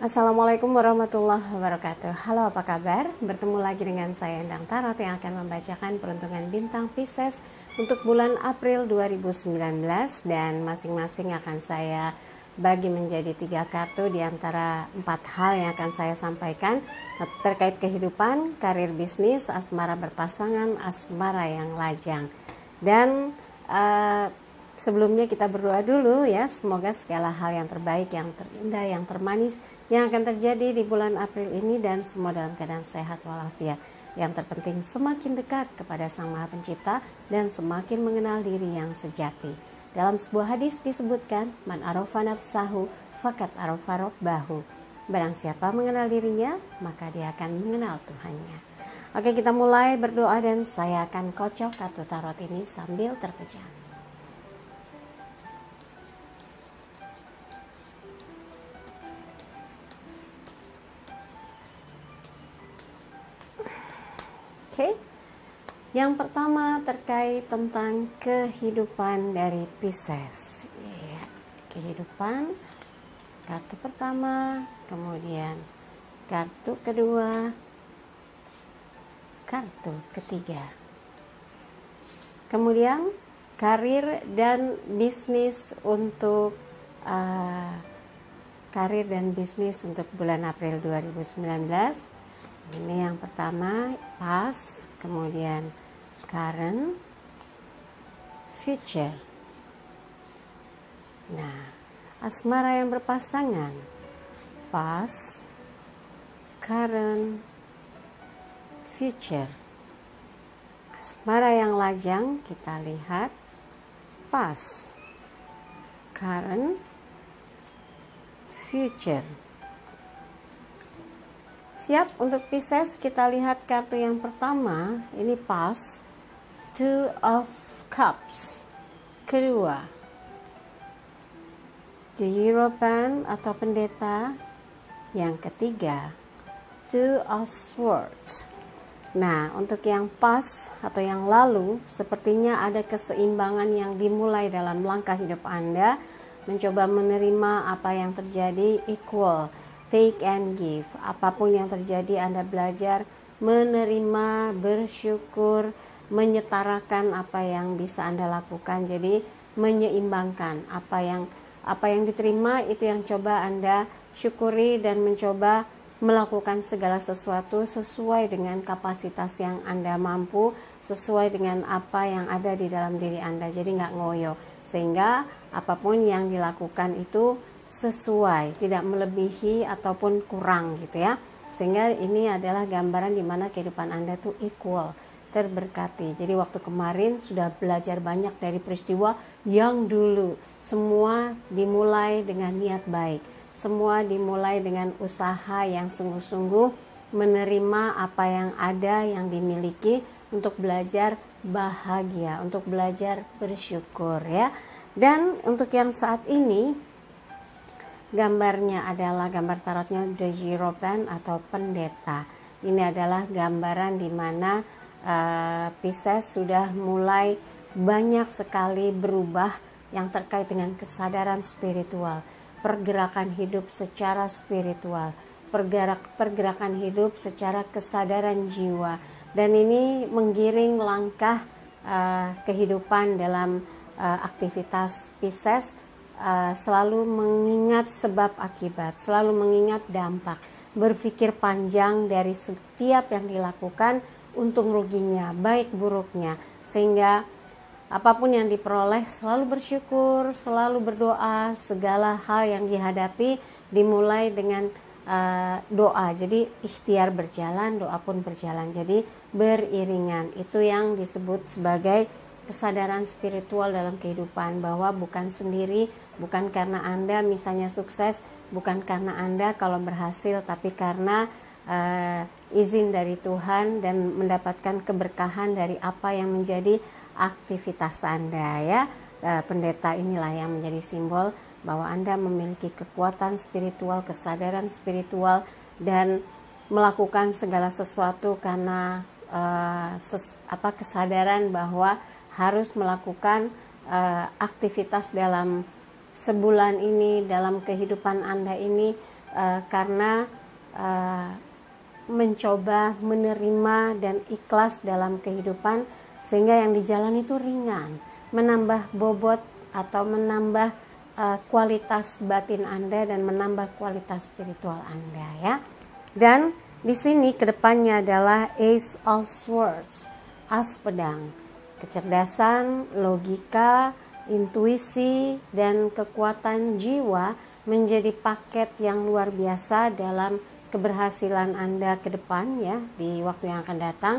Assalamualaikum warahmatullahi wabarakatuh. Halo, apa kabar? Bertemu lagi dengan saya Endang Tarot yang akan membacakan peruntungan bintang Pisces untuk bulan April 2019, dan masing-masing akan saya bagi menjadi 3 kartu di antara 4 hal yang akan saya sampaikan terkait kehidupan, karir, bisnis, asmara berpasangan, asmara yang lajang. Dan sebelumnya kita berdoa dulu ya, semoga segala hal yang terbaik, yang terindah, yang termanis yang akan terjadi di bulan April ini dan semua dalam keadaan sehat walafiat. Yang terpenting semakin dekat kepada Sang Maha Pencipta dan semakin mengenal diri yang sejati. Dalam sebuah hadis disebutkan, man arafa nafsahu faqad arafa rabbahu. Barang siapa mengenal dirinya, maka dia akan mengenal Tuhannya. Oke, kita mulai berdoa dan saya akan kocok kartu tarot ini sambil terpejam. Oke, yang pertama terkait tentang kehidupan dari Pisces. Ya, kehidupan, kartu pertama, kemudian kartu kedua, kartu ketiga. Kemudian karir dan bisnis untuk bulan April 2019. Ini yang pertama past, kemudian current, future. Nah, asmara yang berpasangan, past, current, future. Asmara yang lajang kita lihat past, current, future. Siap untuk Pisces, kita lihat kartu yang pertama, ini past, Two of Cups. Kedua, The Hierophant atau pendeta. Yang ketiga, Two of Swords. Nah, untuk yang past atau yang lalu, sepertinya ada keseimbangan yang dimulai dalam langkah hidup Anda, mencoba menerima apa yang terjadi, equal, take and give. Apapun yang terjadi, Anda belajar menerima, bersyukur, menyetarakan apa yang bisa Anda lakukan. Jadi menyeimbangkan apa yang diterima, itu yang coba Anda syukuri dan mencoba melakukan segala sesuatu sesuai dengan kapasitas yang Anda mampu, sesuai dengan apa yang ada di dalam diri Anda. Jadi nggak ngoyo, sehingga apapun yang dilakukan itu sesuai, tidak melebihi ataupun kurang gitu ya. Sehingga ini adalah gambaran di mana kehidupan Anda tuh equal, terberkati. Jadi waktu kemarin sudah belajar banyak dari peristiwa yang dulu. Semua dimulai dengan niat baik. Semua dimulai dengan usaha yang sungguh-sungguh, menerima apa yang ada, yang dimiliki, untuk belajar bahagia, untuk belajar bersyukur ya. Dan untuk yang saat ini, gambarnya adalah gambar tarotnya The Hierophant atau pendeta. Ini adalah gambaran di mana Pisces sudah mulai banyak sekali berubah yang terkait dengan kesadaran spiritual, pergerakan hidup secara spiritual, pergerakan hidup secara kesadaran jiwa. Dan ini menggiring langkah kehidupan dalam aktivitas Pisces. Selalu mengingat sebab akibat, selalu mengingat dampak, berpikir panjang dari setiap yang dilakukan, untung ruginya, baik buruknya, sehingga apapun yang diperoleh selalu bersyukur, selalu berdoa. Segala hal yang dihadapi dimulai dengan doa. Jadi ikhtiar berjalan, doa pun berjalan, jadi beriringan. Itu yang disebut sebagai kesadaran spiritual dalam kehidupan, bahwa bukan sendiri, bukan karena Anda misalnya sukses, bukan karena Anda kalau berhasil, tapi karena izin dari Tuhan dan mendapatkan keberkahan dari apa yang menjadi aktivitas Anda ya. Pendeta inilah yang menjadi simbol bahwa Anda memiliki kekuatan spiritual, kesadaran spiritual, dan melakukan segala sesuatu karena kesadaran bahwa harus melakukan aktivitas dalam sebulan ini, dalam kehidupan Anda ini karena mencoba menerima dan ikhlas dalam kehidupan, sehingga yang dijalani itu ringan, menambah bobot atau menambah kualitas batin Anda dan menambah kualitas spiritual Anda ya. Dan di sini kedepannya adalah Ace of Swords, as pedang, kecerdasan, logika, intuisi, dan kekuatan jiwa menjadi paket yang luar biasa dalam keberhasilan Anda ke depan ya, di waktu yang akan datang.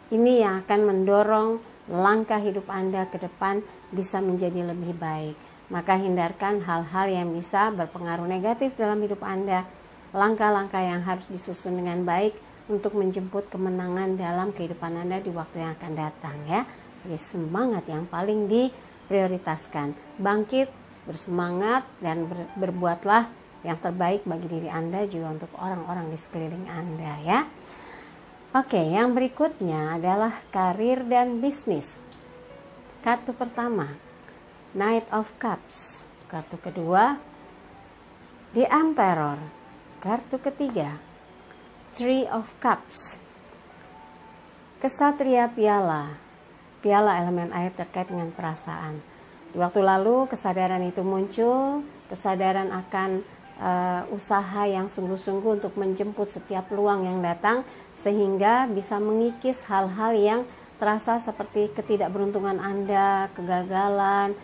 Ini yang akan mendorong langkah hidup Anda ke depan bisa menjadi lebih baik. Maka hindarkan hal-hal yang bisa berpengaruh negatif dalam hidup Anda. Langkah-langkah yang harus disusun dengan baik untuk menjemput kemenangan dalam kehidupan Anda di waktu yang akan datang ya. Jadi semangat yang paling diprioritaskan. Bangkit, bersemangat, dan berbuatlah yang terbaik bagi diri Anda juga untuk orang-orang di sekeliling Anda ya. Oke, yang berikutnya adalah karir dan bisnis. Kartu pertama, Knight of Cups. Kartu kedua, The Emperor. Kartu ketiga, Three of Cups. Kesatria piala. Piala elemen air terkait dengan perasaan. Di waktu lalu kesadaran itu muncul, kesadaran akan usaha yang sungguh-sungguh untuk menjemput setiap peluang yang datang, sehingga bisa mengikis hal-hal yang terasa seperti ketidakberuntungan Anda, kegagalan,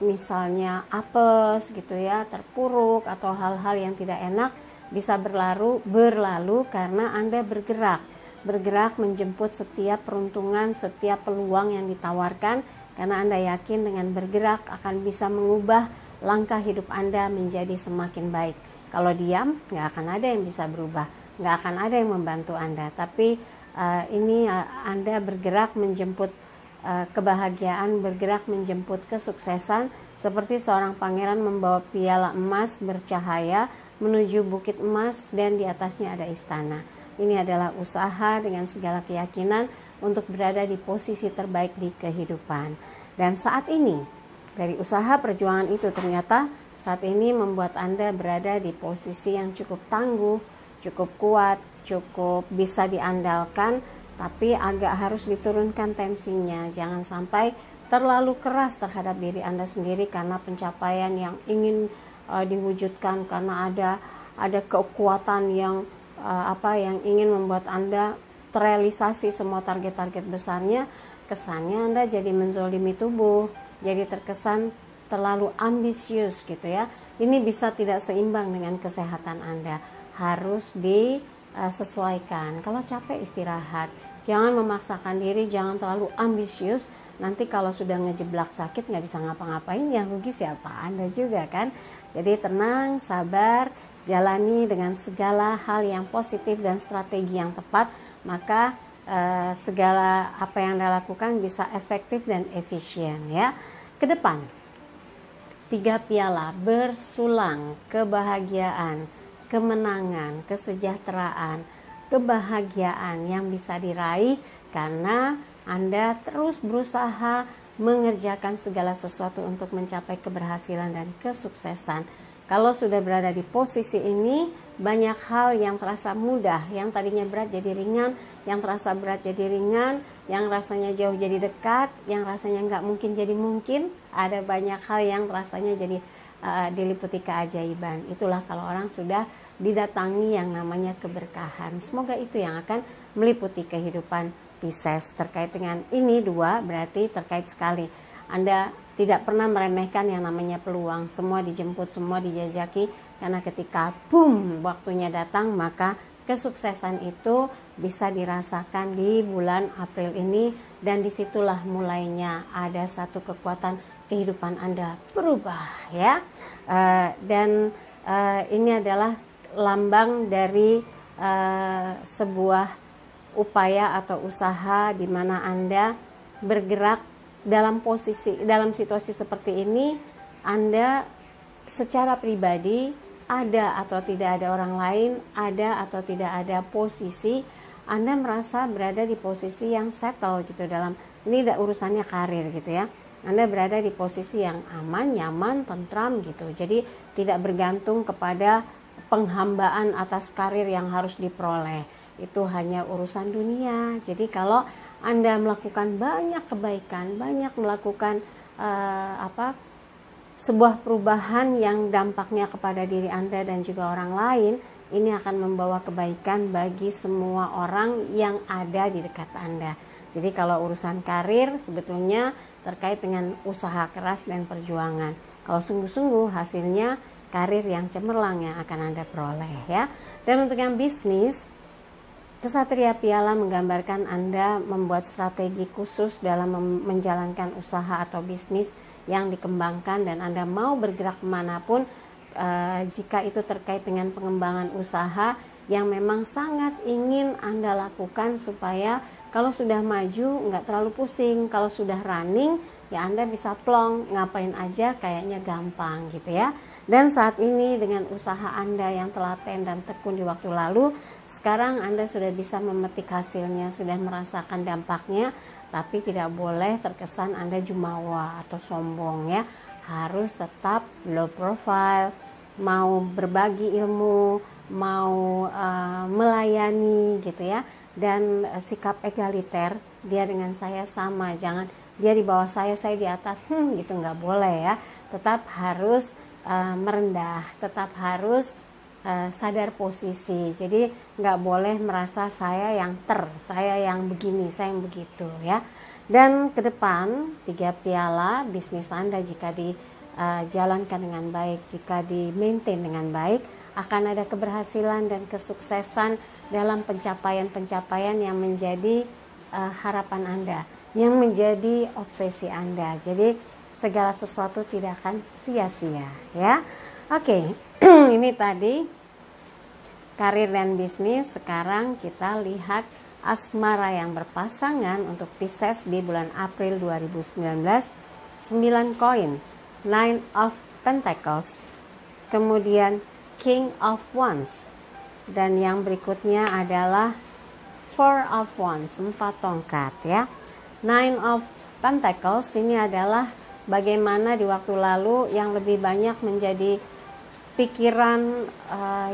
misalnya apes gitu ya, terpuruk atau hal-hal yang tidak enak bisa berlalu karena Anda bergerak menjemput setiap peruntungan, setiap peluang yang ditawarkan, karena Anda yakin dengan bergerak akan bisa mengubah langkah hidup Anda menjadi semakin baik. Kalau diam, nggak akan ada yang bisa berubah, nggak akan ada yang membantu Anda. Tapi ini Anda bergerak menjemput kebahagiaan, bergerak menjemput kesuksesan, seperti seorang pangeran membawa piala emas bercahaya menuju bukit emas dan di atasnya ada istana. Ini adalah usaha dengan segala keyakinan untuk berada di posisi terbaik di kehidupan. Dan saat ini, dari usaha perjuangan itu ternyata saat ini membuat Anda berada di posisi yang cukup tangguh, cukup kuat, cukup bisa diandalkan, tapi agak harus diturunkan tensinya. Jangan sampai terlalu keras terhadap diri Anda sendiri karena pencapaian yang ingin diwujudkan, karena ada kekuatan yang yang ingin membuat Anda terrealisasi semua target-target besarnya. Kesannya Anda jadi menzolimi tubuh, jadi terkesan terlalu ambisius gitu ya. Ini bisa tidak seimbang dengan kesehatan Anda. Harus disesuaikan. Kalau capek istirahat, jangan memaksakan diri, jangan terlalu ambisius. Nanti kalau sudah ngejeblak sakit nggak bisa ngapa-ngapain, yang rugi siapa? Anda juga kan. Jadi tenang, sabar, jalani dengan segala hal yang positif dan strategi yang tepat, maka segala apa yang Anda lakukan bisa efektif dan efisien ya. Ke depan, 3 piala bersulang, kebahagiaan, kemenangan, kesejahteraan, kebahagiaan yang bisa diraih karena Anda terus berusaha mengerjakan segala sesuatu untuk mencapai keberhasilan dan kesuksesan. Kalau sudah berada di posisi ini, banyak hal yang terasa mudah, yang tadinya berat jadi ringan, yang terasa berat jadi ringan, yang rasanya jauh jadi dekat, yang rasanya nggak mungkin jadi mungkin. Ada banyak hal yang rasanya jadi diliputi keajaiban. Itulah kalau orang sudah didatangi yang namanya keberkahan. Semoga itu yang akan meliputi kehidupan Pisces. Terkait dengan ini dua, berarti terkait sekali. Anda tidak pernah meremehkan yang namanya peluang. Semua dijemput, semua dijajaki, karena ketika boom waktunya datang, maka kesuksesan itu bisa dirasakan di bulan April ini, dan disitulah mulainya ada satu kekuatan kehidupan Anda berubah ya. Ini adalah lambang dari sebuah upaya atau usaha di mana Anda bergerak dalam situasi seperti ini. Anda secara pribadi, ada atau tidak ada orang lain, ada atau tidak ada posisi, Anda merasa berada di posisi yang settle gitu dalam ini urusannya karir gitu ya. Anda berada di posisi yang aman, nyaman, tentram gitu. Jadi tidak bergantung kepada penghambaan atas karir yang harus diperoleh. Itu hanya urusan dunia. Jadi kalau Anda melakukan banyak kebaikan, banyak melakukan sebuah perubahan yang dampaknya kepada diri Anda dan juga orang lain, ini akan membawa kebaikan bagi semua orang yang ada di dekat Anda. Jadi kalau urusan karir sebetulnya terkait dengan usaha keras dan perjuangan. Kalau sungguh-sungguh hasilnya karir yang cemerlang yang akan Anda peroleh ya. Dan untuk yang bisnis, Kesatria Piala menggambarkan Anda membuat strategi khusus dalam menjalankan usaha atau bisnis yang dikembangkan dan Anda mau bergerak kemanapun jika itu terkait dengan pengembangan usaha yang memang sangat ingin Anda lakukan supaya kalau sudah maju nggak terlalu pusing, kalau sudah running ya Anda bisa plong, ngapain aja kayaknya gampang gitu ya. Dan saat ini dengan usaha Anda yang telaten dan tekun di waktu lalu, sekarang Anda sudah bisa memetik hasilnya, sudah merasakan dampaknya, tapi tidak boleh terkesan Anda jumawa atau sombong ya. Harus tetap low profile, mau berbagi ilmu, mau melayani gitu ya, dan sikap egaliter, dia dengan saya sama, jangan dia di bawah saya di atas, gitu nggak boleh ya. Tetap harus merendah, tetap harus sadar posisi. Jadi nggak boleh merasa saya yang saya yang begini, saya yang begitu ya. Dan ke depan 3 piala bisnis Anda jika dijalankan dengan baik, jika di maintain dengan baik, akan ada keberhasilan dan kesuksesan dalam pencapaian-pencapaian yang menjadi harapan Anda, yang menjadi obsesi Anda. Jadi segala sesuatu tidak akan sia-sia ya. Oke, ini tadi karir dan bisnis. Sekarang kita lihat asmara yang berpasangan untuk Pisces di bulan April 2019. 9 koin, 9 of Pentacles, kemudian King of Wands, dan yang berikutnya adalah 4 of Wands, 4 tongkat ya. 9 of Pentacles ini adalah bagaimana di waktu lalu yang lebih banyak menjadi pikiran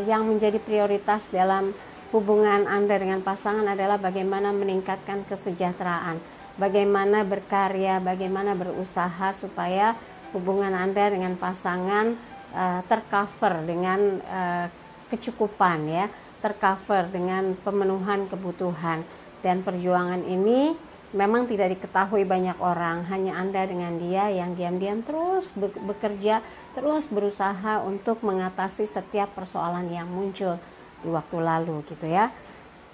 yang menjadi prioritas dalam hubungan Anda dengan pasangan adalah bagaimana meningkatkan kesejahteraan, bagaimana berkarya, bagaimana berusaha supaya hubungan Anda dengan pasangan tercover dengan kecukupan ya, tercover dengan pemenuhan kebutuhan. Dan perjuangan ini memang tidak diketahui banyak orang, hanya Anda dengan dia yang diam-diam terus bekerja, terus berusaha untuk mengatasi setiap persoalan yang muncul di waktu lalu gitu ya.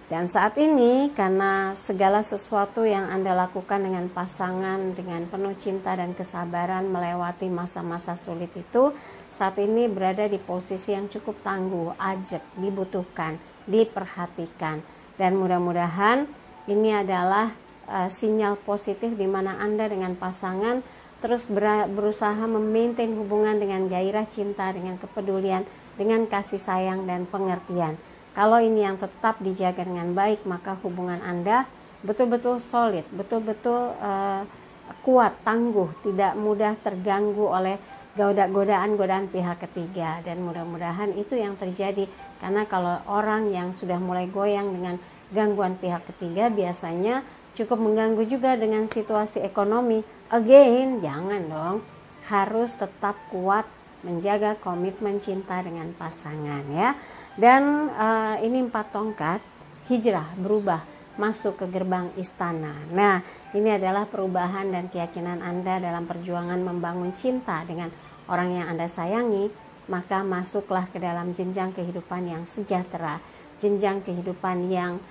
Dan saat ini karena segala sesuatu yang Anda lakukan dengan pasangan dengan penuh cinta dan kesabaran melewati masa-masa sulit itu, saat ini berada di posisi yang cukup tangguh, ajak, dibutuhkan, diperhatikan. Dan mudah-mudahan ini adalah sinyal positif di mana Anda dengan pasangan terus berusaha memaintain hubungan dengan gairah cinta, dengan kepedulian, dengan kasih sayang dan pengertian. Kalau ini yang tetap dijaga dengan baik, maka hubungan Anda betul-betul solid, betul-betul kuat, tangguh, tidak mudah terganggu oleh godaan pihak ketiga. Dan mudah-mudahan itu yang terjadi, karena kalau orang yang sudah mulai goyang dengan gangguan pihak ketiga biasanya cukup mengganggu juga dengan situasi ekonomi. Again, jangan dong, harus tetap kuat menjaga komitmen cinta dengan pasangan ya. Dan ini 4 tongkat, hijrah, berubah, masuk ke gerbang istana. Nah, ini adalah perubahan dan keyakinan Anda dalam perjuangan membangun cinta dengan orang yang Anda sayangi, maka masuklah ke dalam jenjang kehidupan yang sejahtera, jenjang kehidupan yang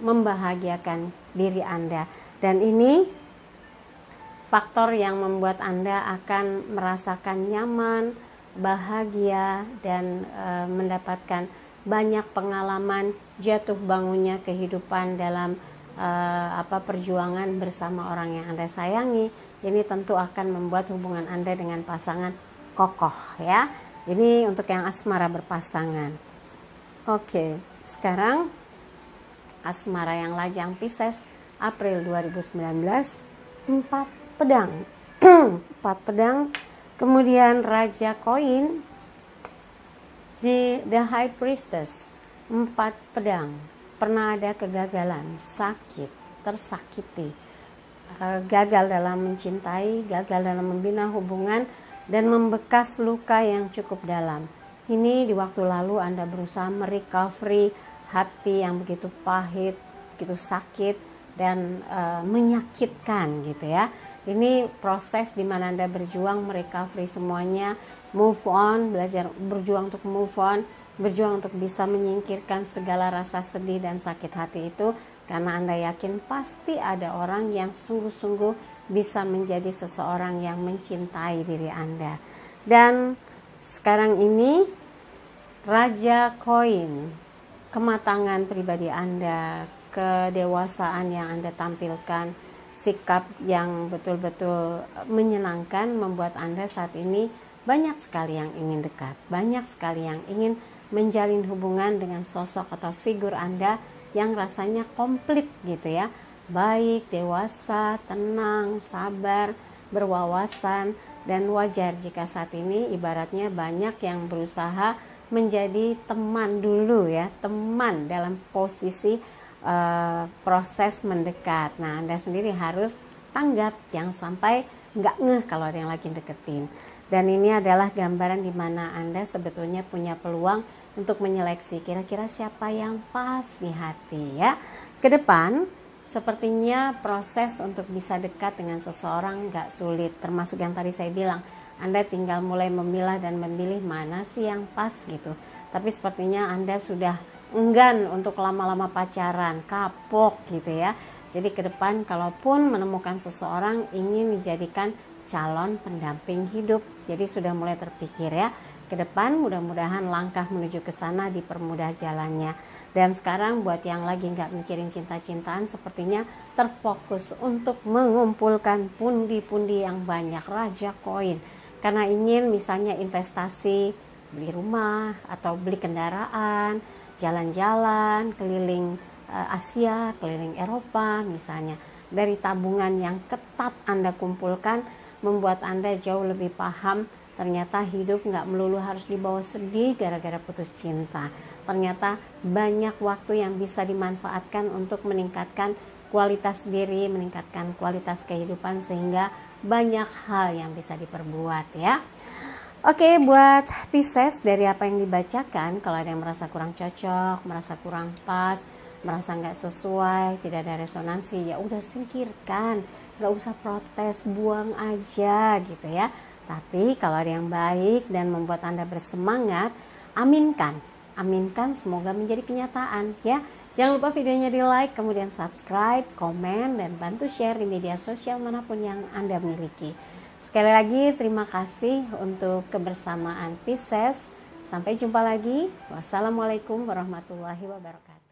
membahagiakan diri Anda. Dan ini faktor yang membuat Anda akan merasakan nyaman, bahagia, dan mendapatkan banyak pengalaman jatuh bangunnya kehidupan dalam perjuangan bersama orang yang Anda sayangi. Ini tentu akan membuat hubungan Anda dengan pasangan kokoh ya. Ini untuk yang asmara berpasangan. Oke, sekarang asmara yang lajang Pisces April 2019, 4 pedang. 4 pedang. Kemudian Raja Koin di The High Priestess, 4 pedang. Pernah ada kegagalan, sakit, tersakiti, gagal dalam mencintai, gagal dalam membina hubungan, dan membekas luka yang cukup dalam. Ini di waktu lalu Anda berusaha merecovery hati yang begitu pahit, begitu sakit, dan menyakitkan gitu ya. Ini proses di mana Anda berjuang merecovery semuanya, move on, belajar berjuang untuk move on, berjuang untuk bisa menyingkirkan segala rasa sedih dan sakit hati itu, karena Anda yakin pasti ada orang yang sungguh-sungguh bisa menjadi seseorang yang mencintai diri Anda. Dan sekarang ini Raja Koin, kematangan pribadi Anda, kedewasaan yang Anda tampilkan, sikap yang betul-betul menyenangkan membuat Anda saat ini banyak sekali yang ingin dekat, banyak sekali yang ingin menjalin hubungan dengan sosok atau figur Anda yang rasanya komplit gitu ya, baik, dewasa, tenang, sabar, berwawasan, dan wajar jika saat ini ibaratnya banyak yang berusaha menjadi teman dulu ya, teman dalam posisi proses mendekat. Nah, Anda sendiri harus tanggap, jangan sampai nggak ngeh kalau ada yang lagi deketin. Dan ini adalah gambaran di mana Anda sebetulnya punya peluang untuk menyeleksi kira-kira siapa yang pas di hati ya. Ke depan sepertinya proses untuk bisa dekat dengan seseorang nggak sulit, termasuk yang tadi saya bilang, Anda tinggal mulai memilah dan memilih mana sih yang pas gitu. Tapi sepertinya Anda sudah enggan untuk lama-lama pacaran, kapok gitu ya. Jadi ke depan kalaupun menemukan seseorang ingin dijadikan calon pendamping hidup, jadi sudah mulai terpikir ya. Ke depan mudah-mudahan langkah menuju ke sana dipermudah jalannya. Dan sekarang buat yang lagi nggak mikirin cinta-cintaan, sepertinya terfokus untuk mengumpulkan pundi-pundi yang banyak, Raja Koin, karena ingin misalnya investasi, beli rumah atau beli kendaraan, jalan-jalan keliling Asia, keliling Eropa misalnya. Dari tabungan yang ketat Anda kumpulkan membuat Anda jauh lebih paham ternyata hidup nggak melulu harus dibawa sedih gara-gara putus cinta. Ternyata banyak waktu yang bisa dimanfaatkan untuk meningkatkan kualitas diri, meningkatkan kualitas kehidupan, sehingga banyak hal yang bisa diperbuat ya. Oke, buat Pisces, dari apa yang dibacakan, kalau ada yang merasa kurang cocok, merasa kurang pas, merasa nggak sesuai, tidak ada resonansi, ya udah singkirkan, nggak usah protes, buang aja gitu ya. Tapi kalau ada yang baik dan membuat Anda bersemangat, aminkan, semoga menjadi kenyataan ya. Jangan lupa videonya di like, kemudian subscribe, komen, dan bantu share di media sosial manapun yang Anda miliki. Sekali lagi terima kasih untuk kebersamaan Pisces. Sampai jumpa lagi. Wassalamualaikum warahmatullahi wabarakatuh.